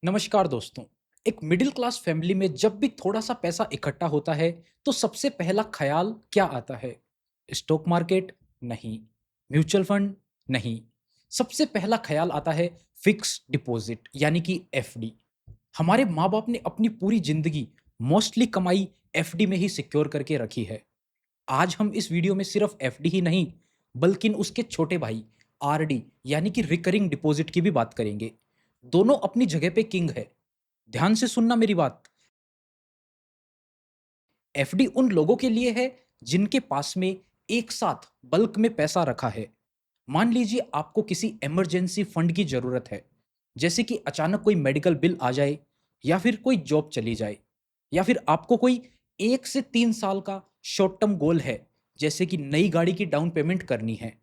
नमस्कार दोस्तों। एक मिडिल क्लास फैमिली में जब भी थोड़ा सा पैसा इकट्ठा होता है तो सबसे पहला ख्याल क्या आता है? Stock market? नहीं। Mutual fund? नहीं। सबसे पहला ख्याल आता है फिक्स डिपॉजिट यानी कि एफडी। हमारे माँ बाप ने अपनी पूरी जिंदगी मोस्टली कमाई एफडी में ही सिक्योर करके रखी है। आज हम इस वीडियो में सिर्फ एफडी ही नहीं बल्कि उसके छोटे भाई आरडी यानी कि रिकरिंग डिपॉजिट की भी बात करेंगे। दोनों अपनी जगह पे किंग है। ध्यान से सुनना मेरी बात। एफडी उन लोगों के लिए है जिनके पास में एक साथ बल्क में पैसा रखा है। मान लीजिए आपको किसी इमरजेंसी फंड की जरूरत है, जैसे कि अचानक कोई मेडिकल बिल आ जाए, या फिर कोई जॉब चली जाए, या फिर आपको कोई 1 से 3 साल का शॉर्ट टर्म गोल है, जैसे कि नई गाड़ी की डाउन पेमेंट करनी है।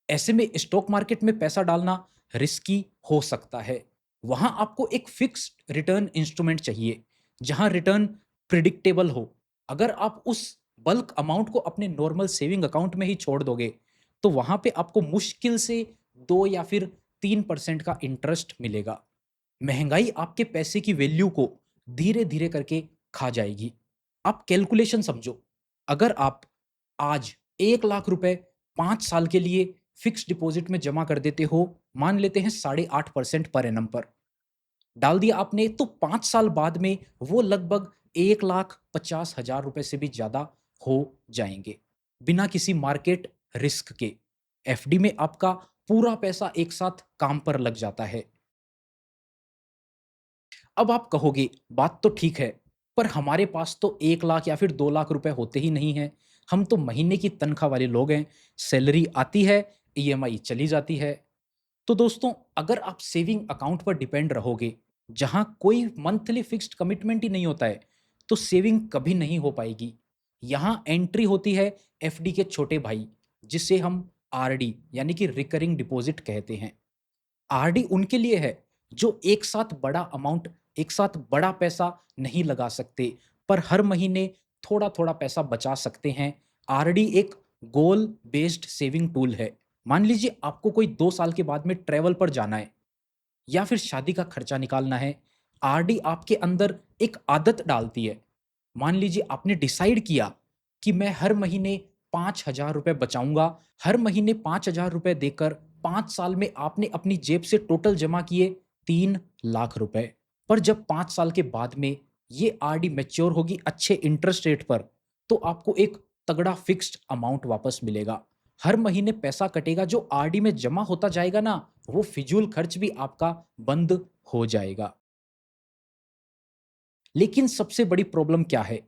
ऐसे में स्टॉक मार्केट में पैसा डालना रिस्की हो सकता है। वहां आपको एक फिक्स्ड रिटर्न इंस्ट्रूमेंट चाहिए, जहां रिटर्न प्रिडिक्टेबल हो। अगर आप उस बल्क अमाउंट को अपने नॉर्मल सेविंग अकाउंट में ही छोड़ दोगे, तो वहां पे आपको मुश्किल से 2 या फिर 3% का इंटरेस्ट मिलेगा। महंगाई आपके पैसे की वैल्यू को धीरे धीरे करके खा जाएगी। आप कैलकुलेशन समझो। अगर आप आज 1 लाख रुपए 5 साल के लिए फिक्स डिपॉजिट में जमा कर देते हो, मान लेते हैं 8.5% पर एनम पर डाल दिया आपने, तो 5 साल बाद में वो लगभग 1,50,000 रुपए से भी ज्यादा हो जाएंगे, बिना किसी मार्केट रिस्क के। एफडी में आपका पूरा पैसा एक साथ काम पर लग जाता है। अब आप कहोगे बात तो ठीक है, पर हमारे पास तो 1 लाख या फिर 2 लाख रुपए होते ही नहीं है। हम तो महीने की तनख्वाह वाले लोग हैं। सैलरी आती है, ईएमआई चली जाती है। तो दोस्तों, अगर आप सेविंग अकाउंट पर डिपेंड रहोगे, जहां कोई मंथली फिक्स्ड कमिटमेंट ही नहीं होता है, तो सेविंग कभी नहीं हो पाएगी। यहां एंट्री होती है एफडी के छोटे भाई, जिसे हम आरडी यानी कि रिकरिंग डिपॉजिट कहते हैं। आरडी उनके लिए है जो एक साथ बड़ा अमाउंट, एक साथ बड़ा पैसा नहीं लगा सकते, पर हर महीने थोड़ा थोड़ा पैसा बचा सकते हैं। आरडी एक गोल बेस्ड सेविंग टूल है। मान लीजिए आपको कोई 2 साल के बाद में ट्रेवल पर जाना है, या फिर शादी का खर्चा निकालना है। आरडी आपके अंदर एक आदत डालती है। मान लीजिए आपने डिसाइड किया कि मैं हर महीने 5,000 रुपए बचाऊंगा। हर महीने 5,000 रुपए देकर 5 साल में आपने अपनी जेब से टोटल जमा किए 3 लाख रुपए। पर जब 5 साल के बाद में ये आरडी मैच्योर होगी अच्छे इंटरेस्ट रेट पर, तो आपको एक तगड़ा फिक्स्ड अमाउंट वापस मिलेगा। हर महीने पैसा कटेगा जो आरडी में जमा होता जाएगा ना, वो फिजूल खर्च भी आपका बंद हो जाएगा। लेकिन सबसे बड़ी प्रॉब्लम क्या है?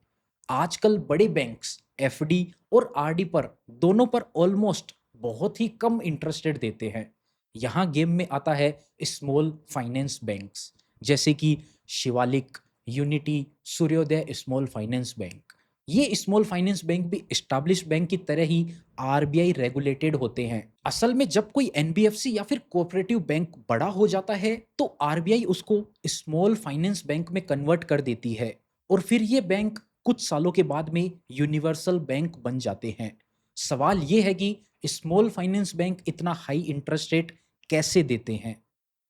आजकल बड़े बैंक्स एफडी और आरडी पर, दोनों पर ऑलमोस्ट बहुत ही कम इंटरेस्ट रेट देते हैं। यहाँ गेम में आता है स्मॉल फाइनेंस बैंक्स, जैसे कि शिवालिक, यूनिटी, सूर्योदय स्मॉल फाइनेंस बैंक। ये स्मॉल फाइनेंस बैंक भी एस्टैब्लिश बैंक की तरह ही आरबीआई रेगुलेटेड होते हैं। असल में जब कोई एनबीएफसी या फिर कोऑपरेटिव बैंक बड़ा हो जाता है, तो आरबीआई उसको स्मॉल फाइनेंस बैंक में कन्वर्ट कर देती है, और फिर ये बैंक कुछ सालों के बाद में यूनिवर्सल बैंक बन जाते हैं। सवाल ये है कि स्मॉल फाइनेंस बैंक इतना हाई इंटरेस्ट रेट कैसे देते हैं?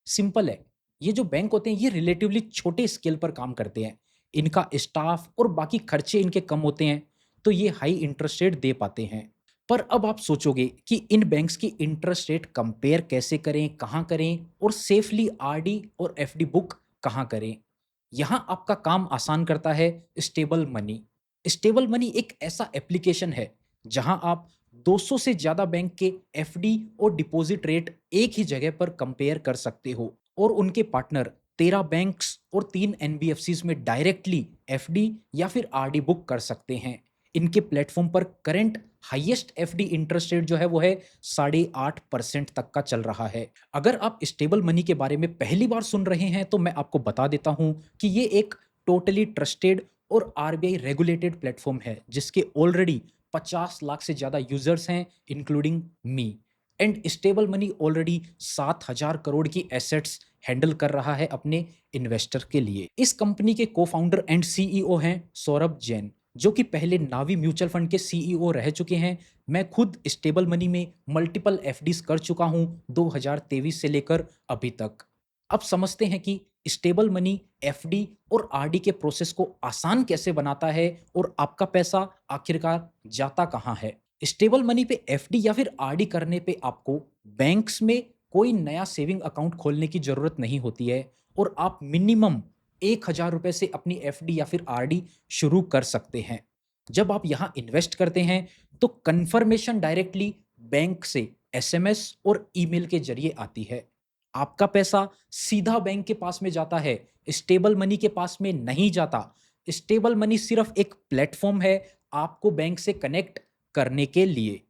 सिंपल है। ये जो बैंक होते हैं ये रिलेटिवली छोटे स्केल पर काम करते हैं। इनका स्टाफ और बाकी खर्चे इनके कम होते हैं, तो ये हाई इंटरेस्ट रेट दे पाते हैं। पर अब आप सोचोगे कि इन बैंक्स की इंटरेस्ट रेट कंपेयर कैसे करें, कहाँ करें, और सेफली आरडी और एफडी बुक कहाँ करें? यहाँ आपका काम आसान करता है स्टेबल मनी। स्टेबल मनी एक ऐसा एप्लीकेशन है जहाँ आप 200 से ज्यादा बैंक के एफडी और डिपॉजिट रेट एक ही जगह पर कंपेयर कर सकते हो, और उनके पार्टनर 13 बैंक्स और 3 एनबीएफसीज में डायरेक्टली एफडी या फिर आरडी बुक कर सकते हैं। इनके प्लेटफॉर्म पर current highest FD interest rate जो है वो है 8.5% तक का चल रहा है। अगर आप स्टेबल मनी के बारे में पहली बार सुन रहे हैं, तो मैं आपको बता देता हूं कि ये एक टोटली ट्रस्टेड और आरबीआई रेगुलेटेड प्लेटफॉर्म है, जिसके ऑलरेडी 50 लाख से ज्यादा यूजर्स हैं, including me. And stable money already 7,000 crore की एसेट्स हैंडल कर रहा है अपने इन्वेस्टर के लिए। इस कंपनी के को फाउंडर एंड सीईओ हैं सौरभ जैन, जो कि पहले नावी म्यूचुअल फंड के सीईओ रह चुके हैं। मैं खुद स्टेबल मनी में मल्टीपल एफडीज कर चुका हूं 2023 से लेकर अभी तक। अब समझते हैं कि स्टेबल मनी एफडी और आरडी के प्रोसेस को आसान कैसे बनाता है और आपका पैसा आखिरकार जाता कहाँ है। स्टेबल मनी पे एफडी या फिर आरडी करने पे आपको बैंक्स में कोई नया सेविंग अकाउंट खोलने की जरूरत नहीं होती है और आप मिनिमम 1,000 रुपए से अपनी एफडी या फिर आरडी शुरू कर सकते हैं। जब आप यहाँ इन्वेस्ट करते हैं तो कंफर्मेशन डायरेक्टली बैंक से एसएमएस और ईमेल के जरिए आती है। आपका पैसा सीधा बैंक के पास में जाता है, स्टेबल मनी के पास में नहीं जाता। स्टेबल मनी सिर्फ एक प्लेटफॉर्म है आपको बैंक से कनेक्ट करने के लिए।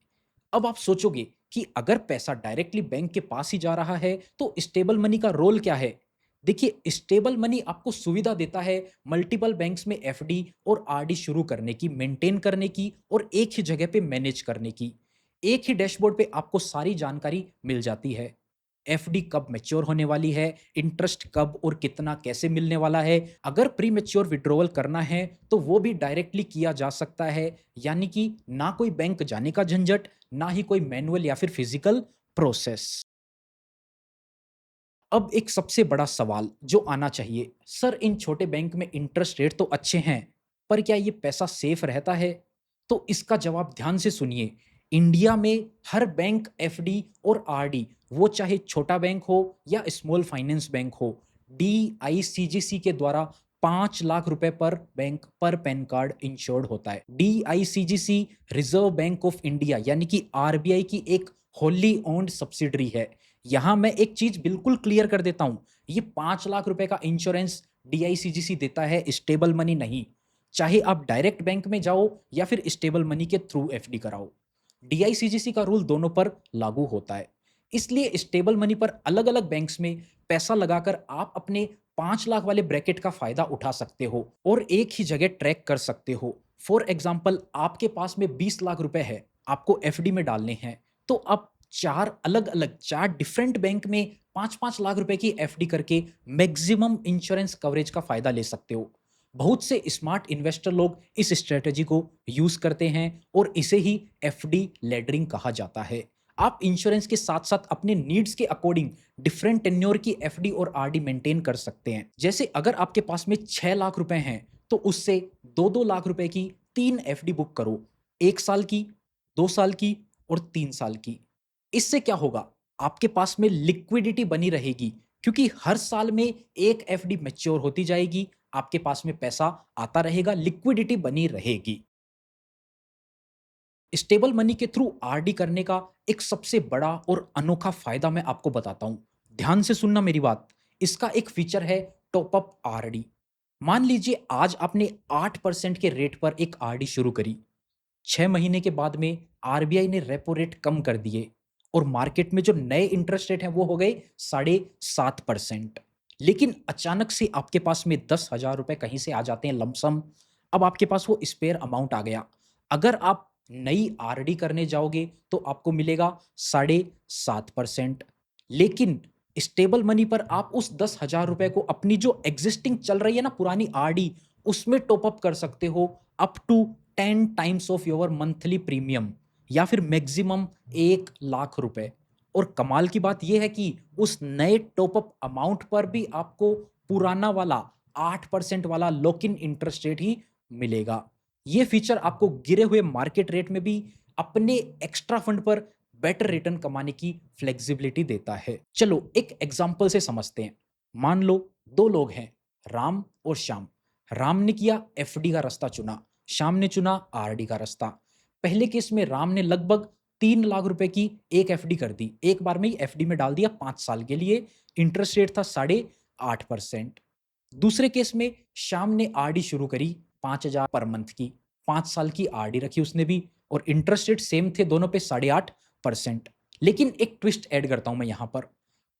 अब आप सोचोगे कि अगर पैसा डायरेक्टली बैंक के पास ही जा रहा है तो स्टेबल मनी का रोल क्या है। देखिए, स्टेबल मनी आपको सुविधा देता है मल्टीपल बैंक्स में एफडी और आरडी शुरू करने की, मेंटेन करने की और एक ही जगह पे मैनेज करने की। एक ही डैशबोर्ड पे आपको सारी जानकारी मिल जाती है। एफडी कब मैच्योर होने वाली है, इंटरेस्ट कब और कितना कैसे मिलने वाला है। अगर प्री मैच्योर विड्रॉवल करना है तो वो भी डायरेक्टली किया जा सकता है, यानी कि ना कोई बैंक जाने का झंझट, ना ही कोई मैनुअल या फिर फिजिकल प्रोसेस। अब एक सबसे बड़ा सवाल जो आना चाहिए, सर इन छोटे बैंक में इंटरेस्ट रेट तो अच्छे हैं, पर क्या ये पैसा सेफ रहता है? तो इसका जवाब ध्यान से सुनिए। इंडिया में हर बैंक एफडी और आरडी, वो चाहे छोटा बैंक हो या स्मॉल फाइनेंस बैंक हो, डीआईसीजीसी के द्वारा 5 लाख रुपए पर बैंक पर पैन कार्ड इंश्योर्ड होता है। DICGC reserve bank of India यानी कि आरबीआई की एक होली ओन्ड सब्सिडरी है। यहां मैं एक चीज बिल्कुल क्लियर कर देता हूं, ये 5 लाख रुपए का इंश्योरेंस डीआईसीजीसी देता है, स्टेबल मनी नहीं। चाहे आप डायरेक्ट बैंक में जाओ या फिर स्टेबल मनी के थ्रू एफडी कराओ, डीआईसीजीसी का रूल दोनों पर लागू होता है। इसलिए स्टेबल मनी पर अलग अलग बैंक्स में पैसा लगाकर आप अपने 5 लाख वाले ब्रैकेट का फायदा उठा सकते हो और एक ही जगह ट्रैक कर सकते हो। फॉर एग्जाम्पल, आपके पास में 20 लाख रुपए है, आपको एफडी में डालने हैं, तो आप चार डिफरेंट बैंक में 5-5 लाख रुपए की एफडी करके मैक्सिमम इंश्योरेंस कवरेज का फायदा ले सकते हो। बहुत से स्मार्ट इन्वेस्टर लोग इस स्ट्रेटेजी को यूज करते हैं और इसे ही एफडी लेडरिंग कहा जाता है। आप इंश्योरेंस के साथ साथ अपने नीड्स के अकॉर्डिंग डिफरेंट टेन्योर की एफडी और आरडी मेंटेन कर सकते हैं। जैसे अगर आपके पास में 6 लाख रुपए हैं तो उससे 2-2 लाख रुपए की 3 एफडी बुक करो, 1 साल की, 2 साल की और 3 साल की। इससे क्या होगा, आपके पास में लिक्विडिटी बनी रहेगी, क्योंकि हर साल में एक एफडी मैच्योर होती जाएगी, आपके पास में पैसा आता रहेगा, लिक्विडिटी बनी रहेगी। स्टेबल मनी के थ्रू आरडी करने का एक सबसे बड़ा और अनोखा फायदा मैं आपको बताता हूं। ध्यान से सुनना मेरी बात। इसका एक फीचर है टॉप अप आरडी। मान लीजिए आज आपने 8% के रेट पर एक आरडी शुरू करी। 6 महीने के बाद में आरबीआई ने रेपो रेट कम कर दिए और मार्केट में जो नए इंटरेस्ट रेट हैं वो हो गए 7.5%। लेकिन अचानक से आपके पास में 10,000 रुपए कहीं से आ जाते हैं लमसम। अब आपके पास वो स्पेयर अमाउंट आ गया। अगर आप नई आरडी करने जाओगे तो आपको मिलेगा 7.5%। लेकिन स्टेबल मनी पर आप उस 10,000 रुपए को अपनी जो एग्जिस्टिंग चल रही है ना पुरानी आरडी, उसमें टॉप अप कर सकते हो up to 10 times of your monthly premium, या फिर मैक्सिमम 1 लाख रुपए। और कमाल की बात यह है कि उस नए टॉप अप अमाउंट पर भी आपको पुराना वाला 8% वाला लॉक इन इंटरेस्ट रेट ही मिलेगा। ये फीचर आपको गिरे हुए मार्केट रेट में भी अपने एक्स्ट्रा फंड पर बेटर रिटर्न कमाने की फ्लेक्सिबिलिटी देता है। चलो एक एग्जांपल से समझते हैं। मान लो दो लोग हैं, राम और श्याम। राम ने किया एफडी का रास्ता चुना, श्याम ने चुना आरडी का रास्ता। पहले केस में राम ने लगभग 3 लाख रुपए की एक एफडी कर दी, एक बार में ही एफडी में डाल दिया 5 साल के लिए। इंटरेस्ट रेट था 8.5%। दूसरे केस में श्याम ने आरडी शुरू करी 5,000 पर मंथ की, 5 साल की आरडी रखी उसने भी, और इंटरेस्ट रेट सेम थे दोनों पे 8.5%। लेकिन एक ट्विस्ट ऐड करता हूं मैं यहां पर।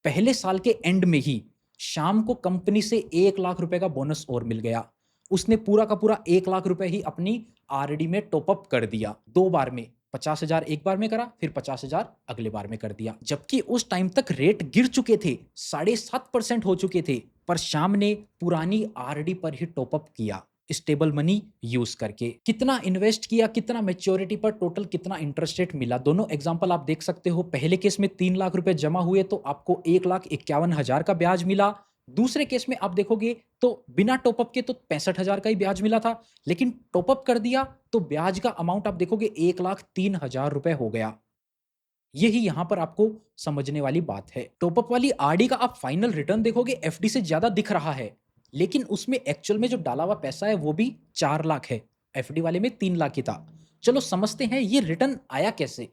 पहले साल के एंड में ही श्याम को कंपनी से 1 लाख रुपए का बोनस और मिल गया। उसने पूरा का पूरा 1 लाख रुपए ही अपनी आरडी में टॉप अप कर दिया, 2 बार में। 50,000 एक बार में करा, फिर 50,000 अगले बार में कर दिया। जबकि उस टाइम तक रेट गिर चुके थे, 7.5% हो चुके थे, पर श्याम ने पुरानी आरडी पर ही टॉप अप किया स्टेबल मनी यूज करके। कितना इन्वेस्ट किया, कितना मेच्योरिटी पर टोटल कितना इंटरेस्ट रेट मिला, दोनों एग्जांपल आप देख सकते हो। पहले केस में 3 लाख रुपए जमा हुए तो आपको 1,51,000 का ब्याज मिला। दूसरे केस में आप देखोगे तो बिना टॉपअप के तो 65,000 का ही ब्याज मिला था, लेकिन टॉपअप कर दिया तो ब्याज का अमाउंट आप देखोगे 1,03,000 रुपए हो गया। यही यहाँ पर आपको समझने वाली बात है। टॉपअप वाली आरडी का आप फाइनल रिटर्न देखोगे एफडी से ज़्यादा दिख रहा है, लेकिन उसमें एक्चुअल में जो डाला हुआ पैसा है वो भी 4 लाख है। एफडी वाले में 3 लाख ही था। चलो समझते हैं ये रिटर्न आया कैसे?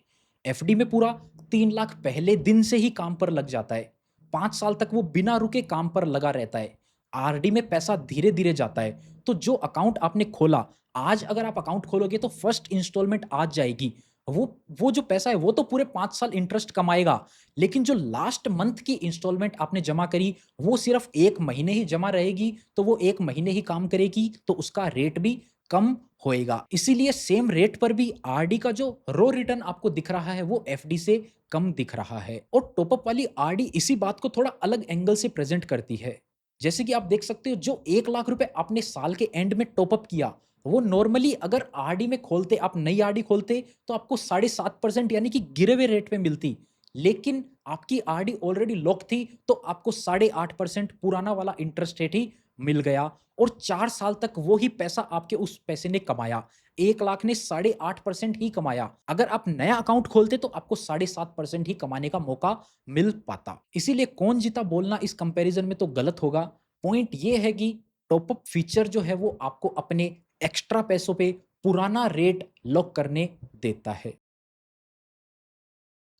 एफडी में पूरा 3 लाख पहले दिन से ही काम पर लग जाता है। 5 साल तक वो बिना रुके काम पर लगा रहता है। आरडी में पैसा धीरे-धीरे जाता है। तो जो अकाउंट आपने खोला, आज अगर आप अकाउंट खोलोगे तो फर्स्ट इंस्टॉलमेंट आज जाएगी। वो वो जो पैसा है वो तो पूरे 5 साल इंटरेस्ट कमाएगा, लेकिन जो लास्ट मंथ की इंस्टॉलमेंट आपने जमा करी, वो सिर्फ 1 महीने ही जमा रहेगी, तो वो 1 महीने ही काम करेगी, तो उसका रेट भी कम होएगा। इसीलिए सेम रेट पर भी आरडी का जो रो रिटर्न आपको दिख रहा है, वो एफडी से कम दिख रहा है। और टॉपअप वाली आरडी इसी बात को थोड़ा अलग एंगल से प्रेज़ेंट करती है। जैसे कि आप देख सकते हो जो 1 लाख रुपए आपने साल के एंड में टॉपअप किया, वो नॉर्मली अगर आरडी में खोलते, आप नई आरडी खोलते तो आपको 7.5% यानी कि गिरे हुए रेट पे मिलती। लेकिन आपकी आरडी ऑलरेडी लॉक थी तो आपको 8.5% पुराना वाला इंटरेस्ट रेट ही मिल गया और 4 साल तक वो ही पैसा आपके उस पैसे ने कमाया। 1 लाख ने 8.5% ही कमाया। अगर आप नया अकाउंट खोलते तो आपको 7.5% ही कमाने का मौका मिल पाता। इसीलिए कौन जीता बोलना इस कंपैरिजन में तो गलत होगा। पॉइंट ये है कि टॉपअप फीचर जो है वो आपको अपने एक्स्ट्रा पैसों पे पुराना रेट लॉक करने देता है।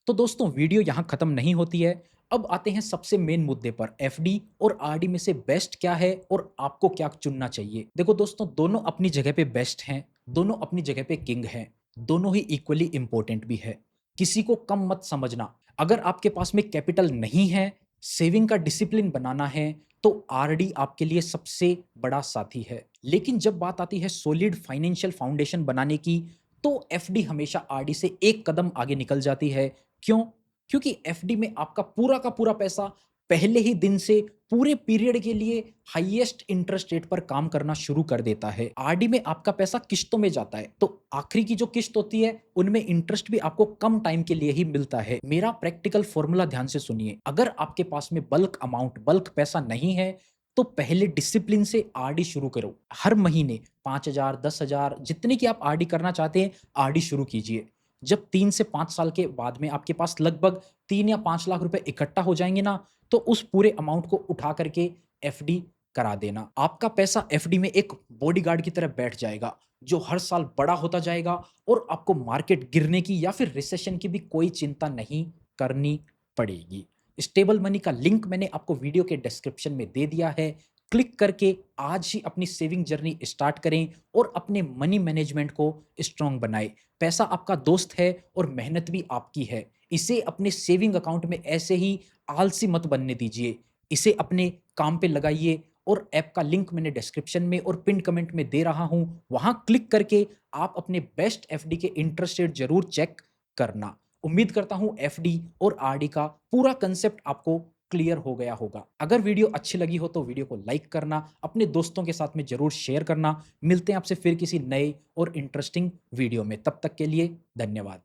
तो दोस्तों वीडियो यहाँ खत्म नहीं होती है। अब आते हैं सबसे मेन मुद्दे पर, एफडी और आरडी में से बेस्ट क्या है और आपको क्या चुनना चाहिए। देखो दोस्तों, दोनों अपनी जगह पे बेस्ट हैं, दोनों अपनी जगह पे किंग हैं, दोनों ही इक्वली इंपॉर्टेंट भी है। किसी को कम मत समझना। अगर आपके पास में कैपिटल नहीं है, सेविंग का डिसिप्लिन बनाना है, तो आरडी आपके लिए सबसे बड़ा साथी है। लेकिन जब बात आती है सॉलिड फाइनेंशियल फाउंडेशन बनाने की, तो एफडी हमेशा आरडी से एक कदम आगे निकल जाती है। क्यों? क्योंकि एफडी में आपका पूरा का पूरा पैसा पहले ही दिन से पूरे पीरियड के लिए हाईएस्ट इंटरेस्ट रेट पर काम करना शुरू कर देता है। आरडी में आपका पैसा किश्तों में जाता है, तो आखिरी की जो किश्त होती है उनमें इंटरेस्ट भी आपको कम टाइम के लिए ही मिलता है। मेरा प्रैक्टिकल फॉर्मूला ध्यान से सुनिए। अगर आपके पास में बल्क अमाउंट, बल्क पैसा नहीं है, तो पहले डिसिप्लिन से आरडी शुरू करो। हर महीने 5,000, 10,000 जितने की आप आरडी करना चाहते हैं, आरडी शुरू कीजिए। जब 3 से 5 साल के बाद में आपके पास लगभग 3 या 5 लाख रुपए इकट्ठा हो जाएँगे ना, तो उस पूरे अमाउंट को उठा करके एफडी करा देना। आपका पैसा एफडी में एक बॉडीगार्ड की तरह बैठ जाएगा, जो हर साल बड़ा होता जाएगा और आपको मार्केट गिरने की या फिर रिसेशन की भी कोई चिंता नहीं करनी पड़ेगी। स्टेबल मनी का लिंक मैंने आपको वीडियो के डिस्क्रिप्शन में दे दिया है। क्लिक करके आज ही अपनी सेविंग जर्नी स्टार्ट करें और अपने मनी मैनेजमेंट को स्ट्रॉन्ग बनाएं। पैसा आपका दोस्त है और मेहनत भी आपकी है। इसे अपने सेविंग अकाउंट में ऐसे ही आलसी मत बनने दीजिए। इसे अपने काम पे लगाइए और ऐप का लिंक मैंने डिस्क्रिप्शन में और पिन कमेंट में दे रहा हूँ। वहाँ क्लिक करके आप अपने बेस्ट एफडी के इंटरेस्ट रेट ज़रूर चेक करना। उम्मीद करता हूँ एफडी और आरडी का पूरा कंसेप्ट आपको क्लियर हो गया होगा। अगर वीडियो अच्छी लगी हो तो वीडियो को लाइक करना, अपने दोस्तों के साथ में ज़रूर शेयर करना। मिलते हैं आपसे फिर किसी नए और इंटरेस्टिंग वीडियो में। तब तक के लिए धन्यवाद।